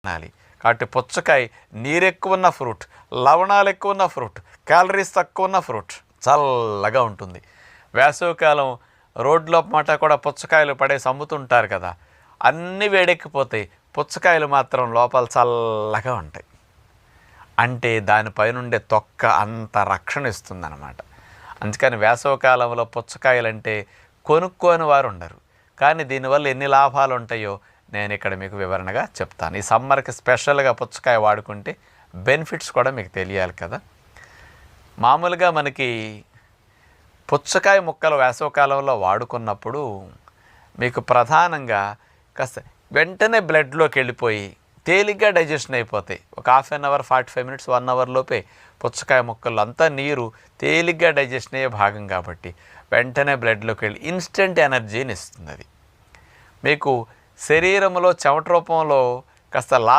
తినాలి. కాబట్టి పుచ్చకాయ నీరు ఎక్కువ ఉన్న ఫ్రూట్, లవణాలు ఎక్కువ ఉన్న ఫ్రూట్, క్యాలరీస్ తక్కువ ఉన్న ఫ్రూట్, చల్లగా ఉంటుంది. వేసవికాలం రోడ్లో మాట కూడా పుచ్చకాయలు పడేసి అమ్ముతుంటారు కదా, అన్నీ వేడెక్కిపోతాయి, పుచ్చకాయలు మాత్రం లోపల చల్లగా ఉంటాయి. అంటే దానిపైనుండే తొక్క అంత రక్షణ ఇస్తుందన్నమాట. అందుకని వేసవికాలంలో పుచ్చకాయలంటే కొనుక్కోని వారు ఉండరు. కానీ దీనివల్ల ఎన్ని లాభాలు ఉంటాయో నేను ఇక్కడ మీకు వివరణగా చెప్తాను. ఈ సమ్మర్కి స్పెషల్గా పుచ్చకాయ వాడుకుంటే బెనిఫిట్స్ కూడా మీకు తెలియాలి కదా. మామూలుగా మనకి పుచ్చకాయ ముక్కలు వేసవికాలంలో వాడుకున్నప్పుడు మీకు ప్రధానంగా కాస్త వెంటనే బ్లడ్లోకి వెళ్ళిపోయి తేలిగ్గా డైజెషన్ అయిపోతాయి. ఒక half an hour 45 minutes 1 hour లోపే పుచ్చకాయ ముక్కలు అంతా నీరు తేలిగ్గా డైజెషన్ అయ్యే భాగం కాబట్టి వెంటనే బ్లడ్లోకి వెళ్ళి ఇన్స్టెంట్ ఎనర్జీని ఇస్తుంది. అది మీకు శరీరంలో చెమట రూపంలో కాస్త